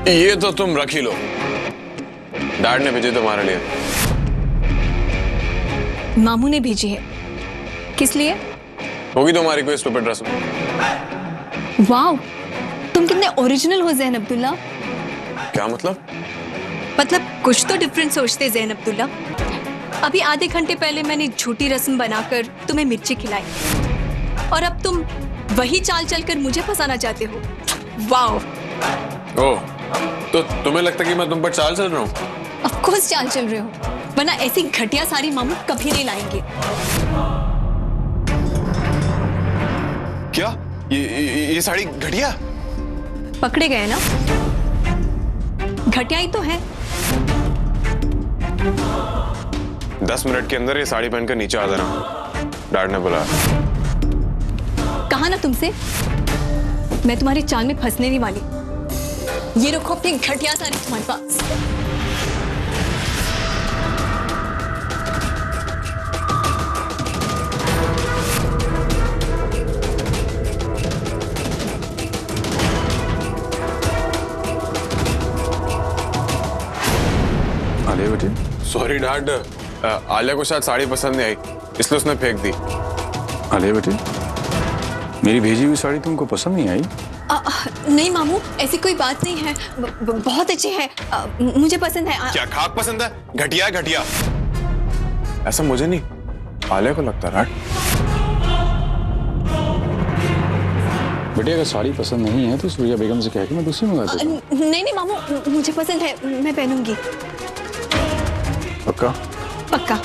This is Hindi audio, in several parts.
ये तो तुम रख ही लो, डैड ने भेजी तुम्हारे लिए। मामू ने भेजी है। किस लिए? होगी तुम्हारी कोई स्टूपिड रस्म। वाओ, तुम कितने ओरिजिनल हो ज़ैन अब्दुल्ला। क्या मतलब? मतलब कुछ तो डिफरेंट सोचते ज़ैन अब्दुल्ला। अभी आधे घंटे पहले मैंने झूठी रस्म बनाकर तुम्हें मिर्ची खिलाई और अब तुम वही चाल चलकर मुझे फंसाना चाहते हो। वाओ। ओह, तो तुम्हें लगता है कि मैं तुम पर चाल चल रहा हूँ? ऑफ कोर्स चाल चल रहे हो, वरना ऐसी घटिया साड़ी मामू कभी नहीं लाएंगे। क्या? ये साड़ी घटिया? पकड़े गए ना? घटिया ही तो है। 10 मिनट के अंदर ये साड़ी पहनकर नीचे आ जाना, डैड ने बुलाया। कहा ना तुमसे, मैं तुम्हारी चाल में फंसने नहीं वाली। ये रखो अपनी घटिया साड़ी तुम्हारे पास। आलिया बेटी। सॉरी डैड, आलिया को शायद साड़ी पसंद नहीं आई, इसलिए उसने फेंक दी। आलिया बेटी, मेरी भेजी हुई साड़ी तुमको पसंद नहीं आई? नहीं मामू, ऐसी कोई बात नहीं है। बहुत अच्छी है, मुझे पसंद है। क्या खाक पसंद है? घटिया है घटिया। ऐसा मुझे नहीं, आलिया को लगता है। बेटी अगर साड़ी पसंद नहीं है तो सूर्या बेगम से कह के मैं दूसरी मंगा दूंगा। नहीं नहीं मामू, मुझे पसंद है, मैं पहनूंगी। पक्का? पक्का।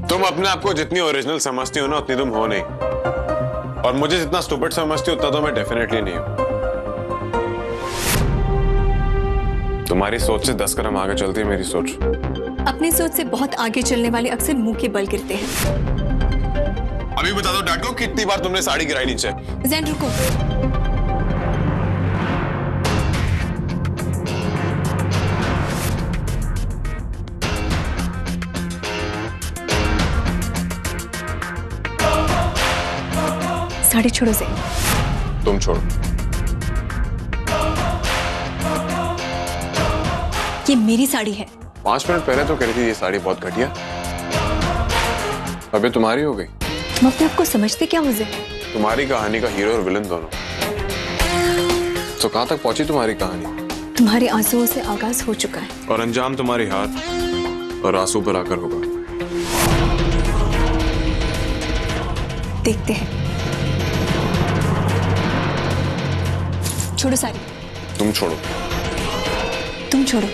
तुम अपने आप को जितनी ओरिजिनल समझती हो ना, उतनी तुम हो नहीं, और मुझे जितना स्टूपिड समझती हो उतना तो मैं डेफिनेटली नहीं हूं। तुम्हारी सोच से 10 कदम आगे चलती है मेरी सोच। अपनी सोच से बहुत आगे चलने वाले अक्सर मुंह के बल गिरते हैं। अभी बता दो डैड को, कितनी बार तुमने साड़ी गिराई नीचे? ज़ैन रुको। साड़ी छोड़ो ज़ैन। तुम छोड़ो। ये मेरी साड़ी है। 5 मिनट पहले तो कह रही थी ये साड़ी बहुत घटिया, अभी तुम्हारी हो गई। तुम अपने आप को समझते क्या हो ज़ैन? तुम्हारी कहानी का हीरो और विलन दोनों। तो कहां तक पहुंची तुम्हारी कहानी? तुम्हारे आंसुओं से आगाज हो चुका है और अंजाम तुम्हारी हार और आंसू पर आकर होगा। देखते हैं। छोड़ो साड़ी। तुम छोड़ो। तुम छोड़ो।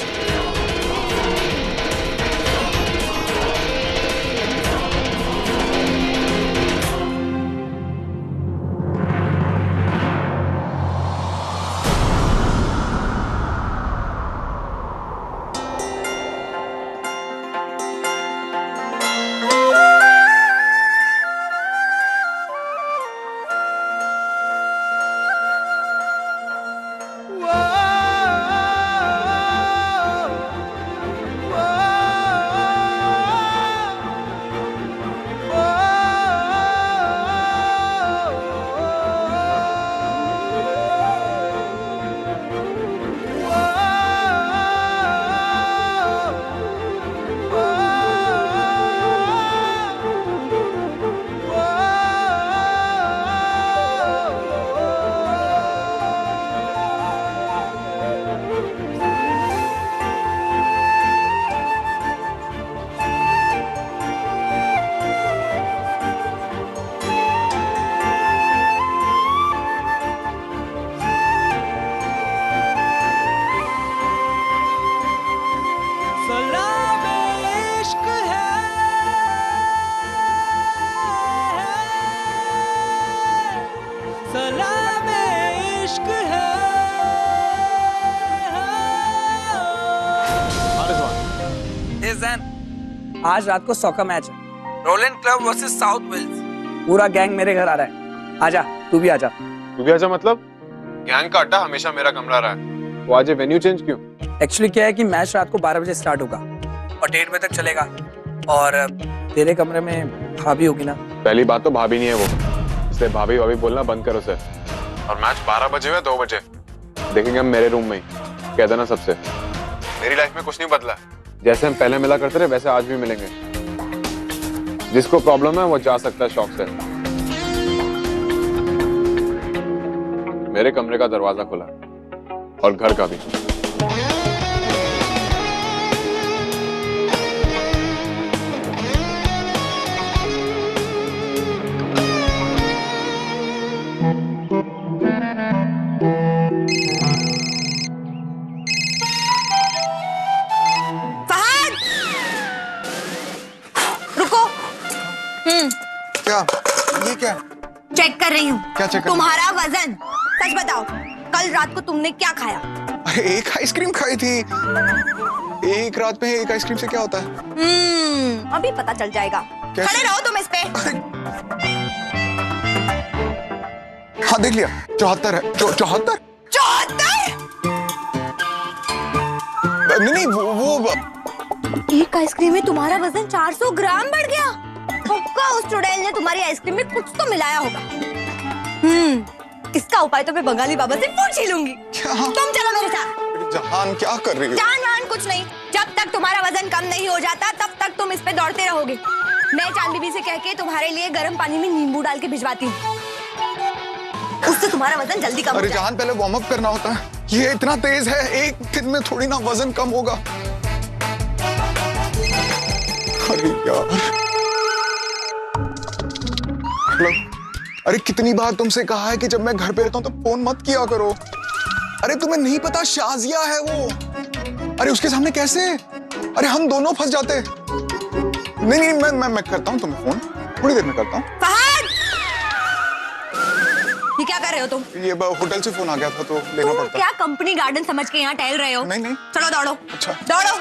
आज रात को 100 का मैच है, Roland club versus South Wales. पूरा गैंग मेरे घर आ रहा है। आजा, तू भी आजा। तू भी आजा मतलब? गैंग का अड्डा हमेशा मेरा कमरा रहा है। वो आज ये वेन्यू चेंज क्यों? एक्चुअली क्या है कि मैच रात को 12 बजे स्टार्ट होगा और 1:30 बजे तक चलेगा। और तेरे कमरे में भाभी होगी ना? पहली बात तो भाभी नहीं है वो, इसलिए भाभी भाभी बोलना बंद करो सर। और मैच 12 बजे या 2 बजे देखेंगे हम मेरे रूम में ही। कह देना सबसे मेरी लाइफ में कुछ नहीं बदला, जैसे हम पहले मिला करते थे वैसे आज भी मिलेंगे। जिसको प्रॉब्लम है वो जा सकता है शौक से। मेरे कमरे का दरवाजा खुला और घर का भी। फहद, रुको। क्या? ये क्या? चेक कर रही हूँ। क्या चेक कर? तुम्हारा वजन। सच बताओ, कल रात को तुमने क्या खाया? अरे एक आइसक्रीम खाई थी। एक रात में एक आइसक्रीम से क्या होता है? अभी पता चल जाएगा। कैसे? खड़े रहो तुम इस पे। हाँ देख लिया, 74 है। 74? 74? नहीं वो एक आइसक्रीम में तुम्हारा वजन 400 ग्राम बढ़ गया। पक्का उस चुड़ैल ने तुम्हारी आइसक्रीम में कुछ तो मिलाया होगा। इसका उपाय तो मैं बंगाली बाबा से पूछ ही लूंगी। क्या? तुम चलो मेरे साथ। जहान क्या कर रही हो? जान कुछ नहीं, जब तक तुम्हारा वजन कम नहीं हो जाता तब तक तुम इस पे दौड़ते रहोगे। मैं चांद बीबी से कह के तुम्हारे लिए गर्म पानी में नींबू डाल के भिजवाती हूँ, उससे तुम्हारा वजन जल्दी कम हो अरे जाएगा। जहान पहले वार्म अप करना होता है। ये इतना तेज है, एक दिन में थोड़ी ना वजन कम होगा। अरे यार, हेलो। अरे कितनी बार तुमसे कहा है कि जब मैं घर पे रहता हूँ तो फोन मत किया करो। अरे तुम्हें नहीं पता शाजिया है वो। अरे उसके सामने कैसे? अरे हम दोनों फंस जाते। नहीं मैं करता हूँ तुम्हें फोन, थोड़ी देर में करता हूँ। फहद, ये क्या कर रहे हो तुम? ये होटल से फोन आ गया था तो लेना तुम पड़ता। क्या कंपनी गार्डन समझ के यहाँ टहल रहे हो? नहीं। चलो दौड़ो। अच्छा। दौड़ो।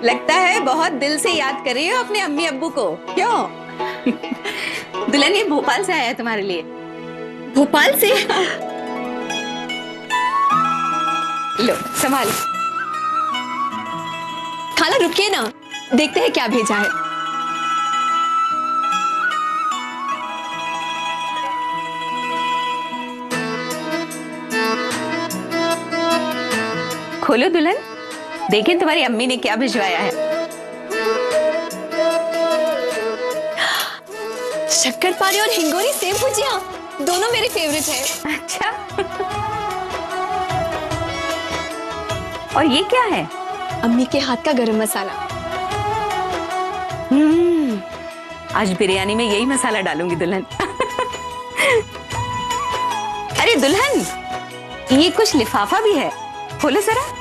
लगता है बहुत दिल से याद कर रही हो अपने अम्मी अब्बू को। क्यों? दुल्हन ये भोपाल से आया है तुम्हारे लिए। भोपाल से? लो संभाल। खाला रुकिए ना, देखते हैं क्या भेजा है। खोलो दुल्हन, देखें तुम्हारी अम्मी ने क्या भिजवाया है। शक्करपारे और हिंगोरी सेव भुजिया, दोनों मेरे फेवरेट है। अच्छा। और ये क्या है? अम्मी के हाथ का गरम मसाला। आज बिरयानी में यही मसाला डालूंगी दुल्हन। अरे दुल्हन, ये कुछ लिफाफा भी है, खोलो जरा।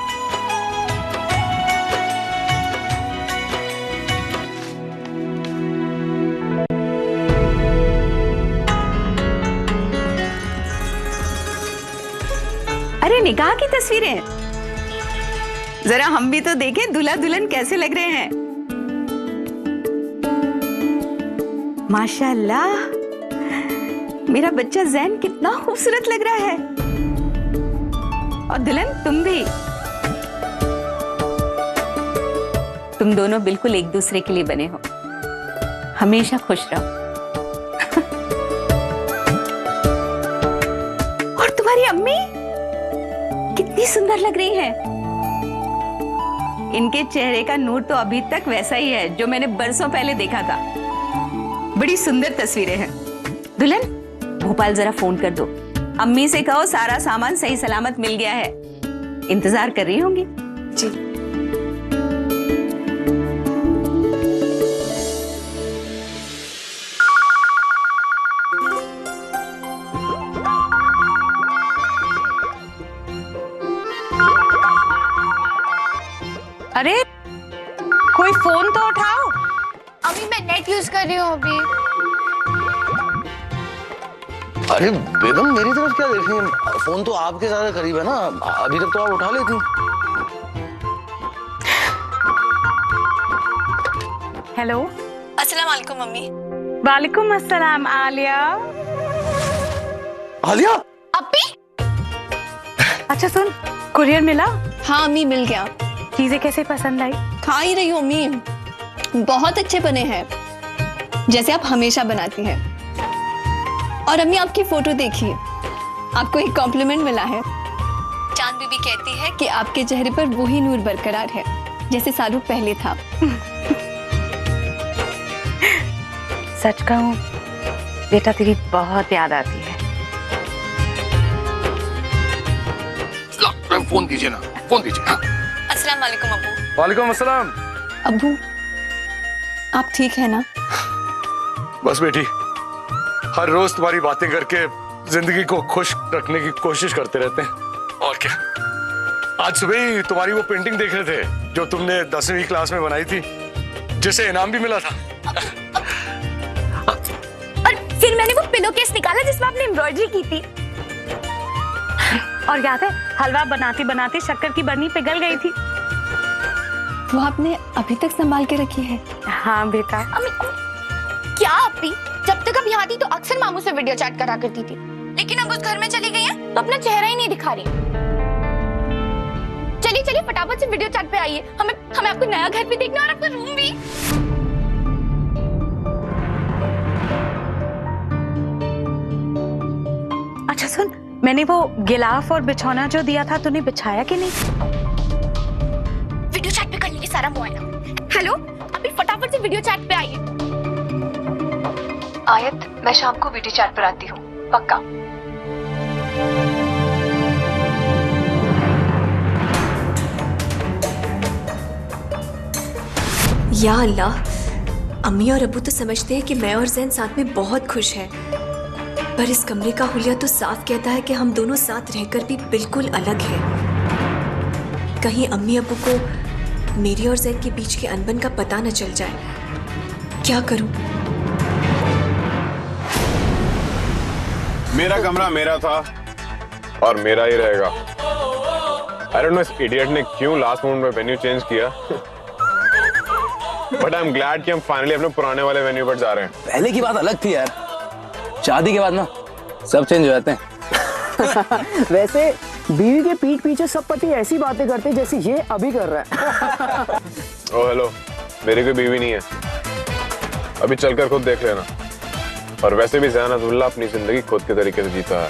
अरे निकाह की तस्वीरें, जरा हम भी तो देखें दूल्हा दुल्हन कैसे लग रहे हैं। माशाल्लाह, मेरा बच्चा जैन कितना खूबसूरत लग रहा है। और दुल्हन तुम भी, तुम दोनों बिल्कुल एक दूसरे के लिए बने हो। हमेशा खुश रहो। और तुम्हारी अम्मी कितनी सुंदर लग रही है। इनके चेहरे का नूर तो अभी तक वैसा ही है जो मैंने बरसों पहले देखा था। बड़ी सुंदर तस्वीरें हैं। दुल्हन, भोपाल जरा फोन कर दो, अम्मी से कहो सारा सामान सही सलामत मिल गया है। इंतजार कर रही होंगी। जी। अरे कोई फोन तो उठाओ। अभी मैं नेट यूज कर रही हूँ अभी। अरे बेगम मेरी तरफ क्या देख रही हैं? फोन तो आपके ज्यादा करीब है ना, अभी तक तो आप उठा लेती। हेलो। अस्सलाम वालेकुम मम्मी। वालेकुम अस्सलाम आलिया। आलिया? अपी? अच्छा सुन, कुरियर मिला? हाँ अम्मी मिल गया। चीजें कैसे पसंद आई? खा ही रही हूँ अम्मी, बहुत अच्छे बने हैं जैसे आप हमेशा बनाती हैं। और अम्मी आपकी फोटो देखिए, आपको एक कॉम्प्लीमेंट मिला है। चांद बीबी कहती है कि आपके चेहरे पर वही नूर बरकरार है जैसे सालों पहले था। सच कहूं बेटा तेरी बहुत याद आती है। फोन दीजिए ना, फोन दीजिए। अस्सलाम वालेकुम अब्बू। वालेकुम अस्सलाम। अब्बू आप ठीक है ना? बस बेटी, हर रोज तुम्हारी बातें करके जिंदगी को खुश रखने की कोशिश करते रहते हैं, और क्या। आज सुबह ही तुम्हारी वो पेंटिंग देख रहे थे जो तुमने 10वीं क्लास में बनाई थी, जिसे इनाम भी मिला था। और फिर मैंने वो पिलो केस निकाला जिसमें आपने एम्ब्रॉयडरी की थी। और याद है हलवा बनाती बनाती शक्कर की बर्नी पिघल गई थी। वो आपने अभी तक संभाल के रखी है? हाँ बेटा। क्या अपी, जब तक अब यहाँ थी तो अक्सर मामू से वीडियो चैट करा करती थी, लेकिन अब उस घर में चली गई है तो अपना चेहरा ही नहीं दिखा रही। चलिए चलिए फटाफट से वीडियो चैट पे आइए, हमें आपको नया घर भी देखना और आपका रूम भी। अच्छा सुन, मैंने वो गिलाफ और बिछौना जो दिया था तूने बिछाया कि नहीं? वीडियो चैट पे कर लीजिए सारा मुआयना। हेलो, अभी फटाफट से वीडियो चैट पे आइए। आयत, मैं शाम को वीडियो चैट पर आती हूँ, पक्का। या अल्लाह, अम्मी और अब्बू तो समझते हैं कि मैं और जैन साथ में बहुत खुश हैं, पर इस कमरे का हुलिया तो साफ कहता है कि हम दोनों साथ रहकर भी बिल्कुल अलग हैं। कहीं अम्मी अब्बू को मेरी और जैन के बीच के अनबन का पता न चल जाए। क्या करूं? मेरा कमरा मेरा था और मेरा ही रहेगा। I don't know इस इडियट ने क्यों लास्ट मोमेंट में वेन्यू चेंज किया। बट आई एम ग्लैड कि हम फाइनली अपने पुराने वाले वेन्यू पर जा रहे हैं। पहले की बात अलग थी यार, शादी के बाद ना सब चेंज हो जाते हैं। वैसे बीवी के पीठ पीछे सब पति ऐसी बातें करते जैसे ये अभी कर रहा है। ओ हेलो, मेरी कोई बीवी नहीं है, अभी चलकर खुद देख लेना। और वैसे भी ज़ैन अब्दुल्ला अपनी जिंदगी खुद के तरीके से जीता है।